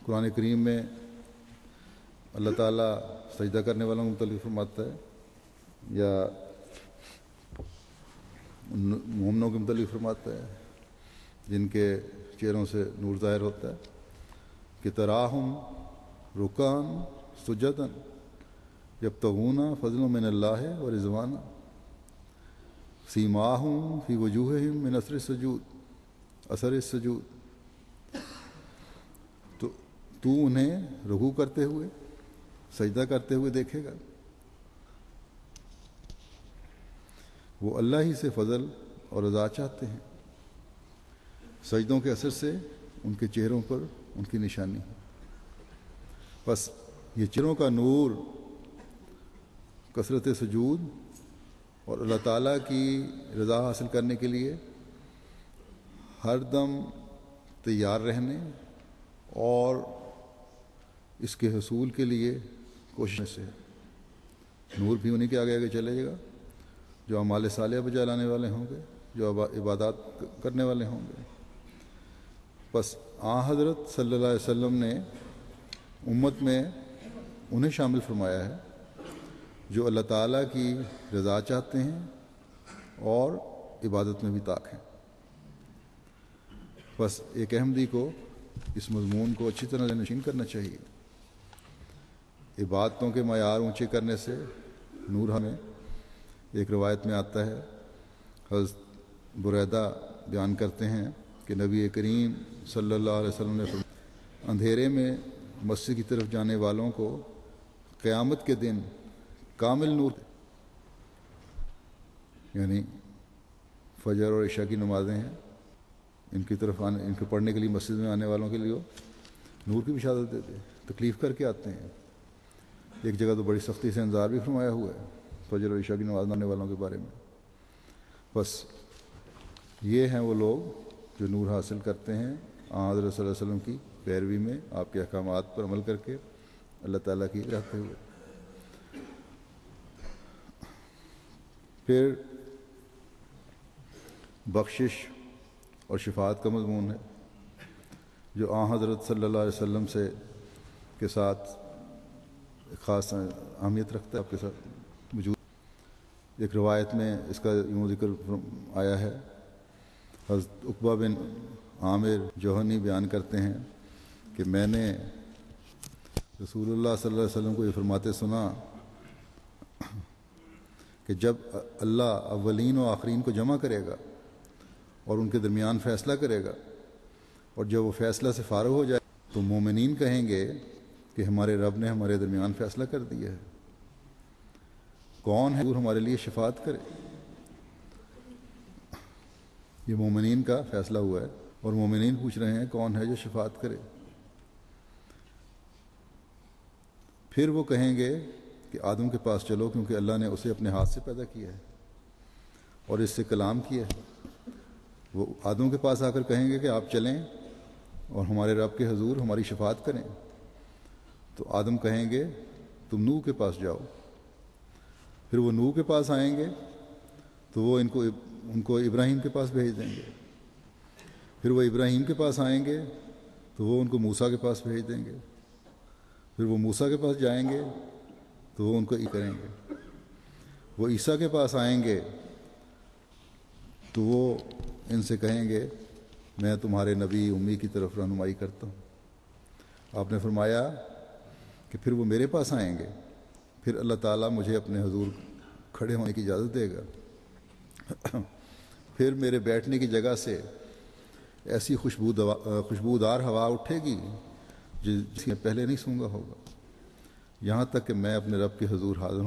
قرآن کریم میں اللہ تعالیٰ سجدہ کرنے والوں کو متعلق فرماتا ہے یا مومنوں کے متعلق فرماتا ہے جن کے چہروں سے نور ظاہر ہوتا ہے کہ تراہم رکعن سجدن یبتغون فضلا من اللہ و رضوانا سیماہم فی وجوہہم من اثر السجود، تو انہیں رکوع کرتے ہوئے سجدہ کرتے ہوئے دیکھے گا، وہ اللہ ہی سے فضل اور رضا چاہتے ہیں، سجدوں کے اثر سے ان کے چہروں پر ان کی نشانی ہے۔ بس یہ چہروں کا نور کثرت سجود اور اللہ تعالیٰ کی رضا حاصل کرنے کے لیے ہر دم تیار رہنے اور اس کے حصول کے لیے کوشش سے نور بھی انہیں کے آگے آگے چلے گا جو اعمال صالحہ بجا لانے والے ہوں گے، جو عبادات کرنے والے ہوں گے۔ بس حضرت صلی اللہ علیہ وسلم نے امت میں انہیں شامل فرمایا ہے جو اللہ تعالیٰ کی رضا چاہتے ہیں اور عبادت میں بھی طاق ہیں۔ بس ایک احمدی کو اس مضمون کو اچھی طرح نشین کرنا چاہیے۔ عبادتوں کے معیار اونچے کرنے سے نور ہمیں، ایک روایت میں آتا ہے، حضرت بریدہ بیان کرتے ہیں کہ نبی کریم صلی اللہ علیہ وسلم نے فرمایا، اندھیرے میں مسجد کی طرف جانے والوں کو قیامت کے دن کامل نور، یعنی فجر اور عشاء کی نمازیں ہیں، ان کی طرف ان کو پڑھنے کے لیے مسجد میں آنے والوں کے لیے وہ نور کی بشارت دیتے ہیں، تکلیف کر کے آتے ہیں۔ ایک جگہ تو بڑی سختی سے انذار بھی فرمایا ہوا ہے فجر اور عشاء کی نماز آنے والوں کے بارے میں۔ بس یہ ہیں وہ لوگ جو نور حاصل کرتے ہیں حضرت صلی اللہ علیہ وسلم کی پیروی میں، آپ کے احکامات پر عمل کر کے اللہ تعالیٰ کی رہتے ہوئے۔ پھر بخشش اور شفاعت کا مضمون ہے جو حضرت صلی اللہ علیہ وسلم سے کے ساتھ خاص اہمیت رکھتا ہے، آپ کے ساتھ موجود۔ ایک روایت میں اس کا یوں ذکر آیا ہے، حضرت عقبہ بن عامر جوہنی بیان کرتے ہیں کہ میں نے رسول اللہ صلی اللہ علیہ وسلم کو یہ فرماتے سنا کہ جب اللہ اولین و آخرین کو جمع کرے گا اور ان کے درمیان فیصلہ کرے گا، اور جب وہ فیصلہ سے فارغ ہو جائے تو مومنین کہیں گے کہ ہمارے رب نے ہمارے درمیان فیصلہ کر دیا ہے، کون ہے جو ہمارے لیے شفاعت کرے؟ یہ مومنین کا فیصلہ ہوا ہے اور مومنین پوچھ رہے ہیں کون ہے جو شفاعت کرے؟ پھر وہ کہیں گے کہ آدم کے پاس چلو، کیونکہ اللہ نے اسے اپنے ہاتھ سے پیدا کیا ہے اور اس سے کلام کیا ہے۔ وہ آدم کے پاس آ کر کہیں گے کہ آپ چلیں اور ہمارے رب کے حضور ہماری شفاعت کریں، تو آدم کہیں گے تم نوح کے پاس جاؤ۔ پھر وہ نوح کے پاس آئیں گے تو وہ ان کو ابراہیم کے پاس بھیج دیں گے۔ پھر وہ ابراہیم کے پاس آئیں گے تو وہ ان کو موسیٰ کے پاس بھیج دیں گے۔ پھر وہ موسیٰ کے پاس جائیں گے تو وہ ان کو کریں گے۔ وہ عیسیٰ کے پاس آئیں گے تو وہ ان سے کہیں گے میں تمہارے نبی امی کی طرف رہنمائی کرتا ہوں۔ آپ نے فرمایا کہ پھر وہ میرے پاس آئیں گے، پھر اللہ تعالیٰ مجھے اپنے حضور کھڑے ہونے کی اجازت دے گا، پھر میرے بیٹھنے کی جگہ سے ایسی خوشبودار ہوا اٹھے گی جس میں پہلے نہیں سونگا ہوگا، یہاں تک کہ میں اپنے رب کے حضور حاضر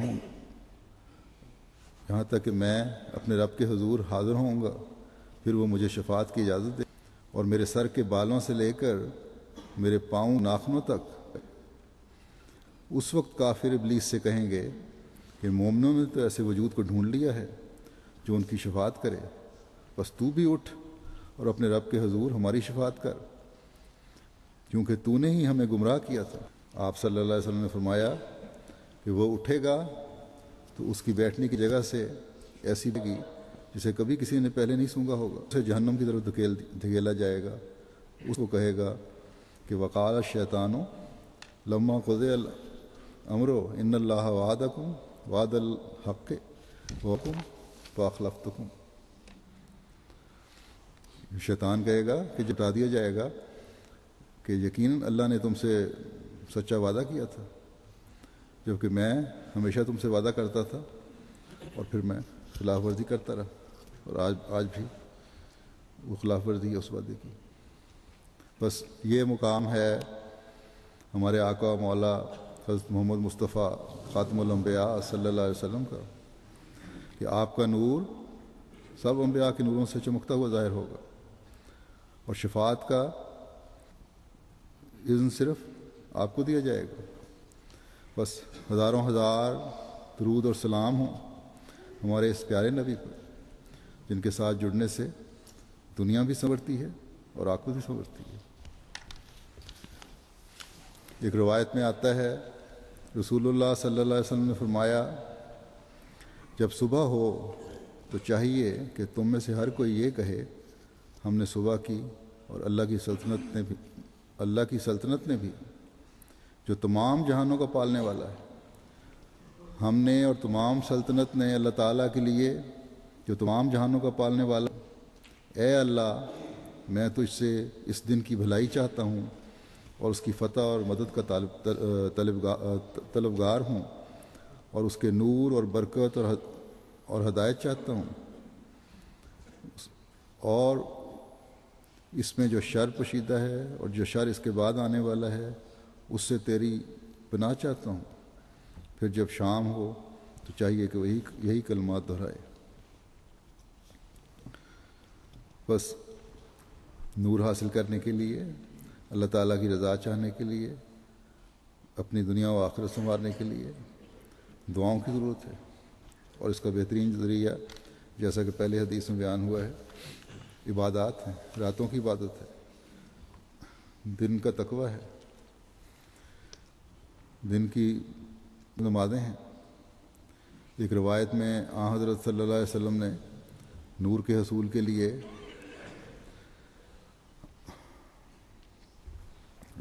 ہوں گا، پھر وہ مجھے شفاعت کی اجازت دے اور میرے سر کے بالوں سے لے کر میرے پاؤں ناخنوں تک۔ اس وقت کافر ابلیس سے کہیں گے کہ مومنوں نے تو ایسے وجود کو ڈھونڈ لیا ہے جو ان کی شفاعت کرے، بس تو بھی اٹھ اور اپنے رب کے حضور ہماری شفاعت کر، کیونکہ تو نے ہی ہمیں گمراہ کیا تھا۔ آپ صلی اللہ علیہ وسلم نے فرمایا کہ وہ اٹھے گا تو اس کی بیٹھنے کی جگہ سے ایسی لگی جسے کبھی کسی نے پہلے نہیں سونگا ہوگا، اسے جہنم کی طرف دھکیلا جائے گا۔ اس کو کہے گا کہ وقال الشیطان لما قضی الامر ان اللہ وعدکم وعد الحق وکم فاخلفتکم. شیطان کہے گا کہ جتا دیا جائے گا کہ یقیناً اللہ نے تم سے سچا وعدہ کیا تھا، جبکہ میں ہمیشہ تم سے وعدہ کرتا تھا اور پھر میں خلاف ورزی کرتا رہا، اور آج بھی وہ خلاف ورزی ہے اس وعدے کی. بس یہ مقام ہے ہمارے آقا مولا حضرت محمد مصطفیٰ خاتم الانبیاء صلی اللہ علیہ وسلم کا، کہ آپ کا نور سب انبیاء کے نوروں سے چمکتا ہوا ظاہر ہوگا، اور شفاعت کا اذن صرف آپ کو دیا جائے گا. بس ہزاروں ہزار درود اور سلام ہوں ہمارے اس پیارے نبی پر، جن کے ساتھ جڑنے سے دنیا بھی سنورتی ہے اور آخرت بھی سنورتی ہے. ایک روایت میں آتا ہے رسول اللہ صلی اللہ علیہ وسلم نے فرمایا، جب صبح ہو تو چاہیے کہ تم میں سے ہر کوئی یہ کہے ہم نے صبح کی، اور اللہ کی سلطنت نے بھی جو تمام جہانوں کا پالنے والا ہے، ہم نے اور تمام سلطنت نے اللہ تعالیٰ کے لیے جو تمام جہانوں کا پالنے والا، اے اللہ میں تجھ سے اس دن کی بھلائی چاہتا ہوں اور اس کی فتح اور مدد کا طلبگار ہوں، اور اس کے نور اور برکت اور ہدایت چاہتا ہوں، اور اس میں جو شر پوشیدہ ہے اور جو شر اس کے بعد آنے والا ہے اس سے تیری پناہ چاہتا ہوں. پھر جب شام ہو تو چاہیے کہ یہی کلمات دہرائے. بس نور حاصل کرنے کے لیے، اللہ تعالیٰ کی رضا چاہنے کے لیے، اپنی دنیا و آخرت سنوارنے کے لیے دعاؤں کی ضرورت ہے، اور اس کا بہترین ذریعہ جیسا کہ پہلے حدیث میں بیان ہوا ہے عبادات ہیں. راتوں کی عبادت ہے، دن کا تقویٰ ہے، دن کی نمازیں ہیں. ایک روایت میں آن حضرت صلی اللہ علیہ وسلم نے نور کے حصول کے لیے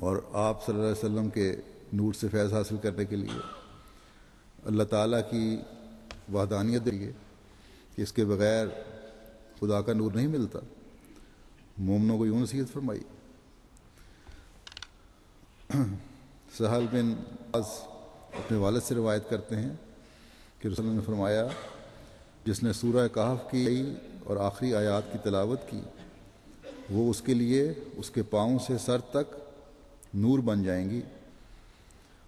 اور آپ صلی اللہ علیہ وسلم کے نور سے فیض حاصل کرنے کے لیے اللہ تعالیٰ کی وحدانیت دیے کہ اس کے بغیر خدا کا نور نہیں ملتا. مومنوں کو یوں نصیحت فرمائی. سہل بن باز اپنے والد سے روایت کرتے ہیں کہ رسول اللہ نے فرمایا، جس نے سورہ کہف کی اور آخری آیات کی تلاوت کی وہ اس کے لیے اس کے پاؤں سے سر تک نور بن جائیں گی،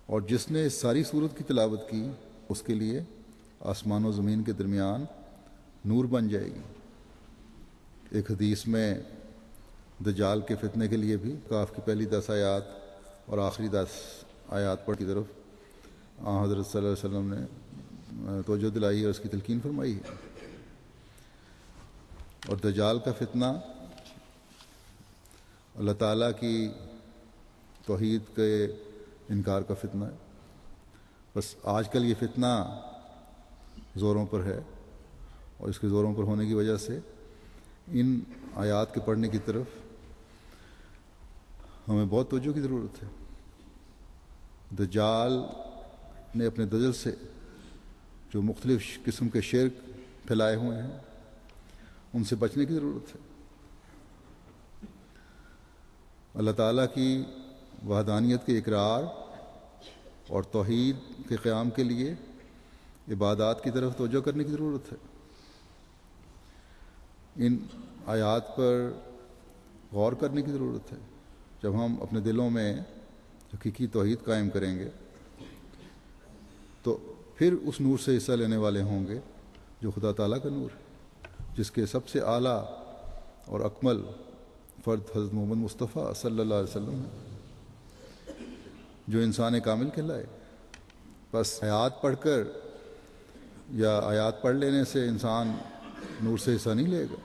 اور جس نے ساری سورت کی تلاوت کی اس کے لیے آسمان و زمین کے درمیان نور بن جائے گی. ایک حدیث میں دجال کے فتنے کے لیے بھی کہف کی پہلی 10 آیات اور آخری 10 آیات پڑھ کی طرف حضرت صلی اللہ علیہ وسلم نے توجہ دلائی اور اس کی تلقین فرمائی ہے. اور دجال کا فتنہ اللہ تعالیٰ کی توحید کے انکار کا فتنہ ہے. بس آج کل یہ فتنہ زوروں پر ہے، اور اس کے زوروں پر ہونے کی وجہ سے ان آیات کے پڑھنے کی طرف ہمیں بہت توجہ کی ضرورت ہے. دجال نے اپنے دجل سے جو مختلف قسم کے شرک پھیلائے ہوئے ہیں ان سے بچنے کی ضرورت ہے. اللہ تعالیٰ کی وحدانیت کے اقرار اور توحید کے قیام کے لیے عبادات کی طرف توجہ کرنے کی ضرورت ہے. ان آیات پر غور کرنے کی ضرورت ہے. جب ہم اپنے دلوں میں حقیقی توحید قائم کریں گے تو پھر اس نور سے حصہ لینے والے ہوں گے جو خدا تعالیٰ کا نور ہے، جس کے سب سے اعلیٰ اور اکمل فرد حضرت محمد مصطفیٰ صلی اللہ علیہ وسلم ہے، جو انسان کامل کہلائے. بس آیات پڑھ کر یا آیات پڑھ لینے سے انسان نور سے حصہ نہیں لے گا.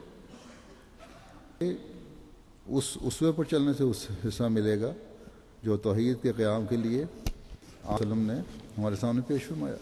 اس اسوے پر چلنے سے اس حصہ ملے گا جو توحید کے قیام کے لیے آپ وسلم نے ہمارے سامنے پیش فرمایا.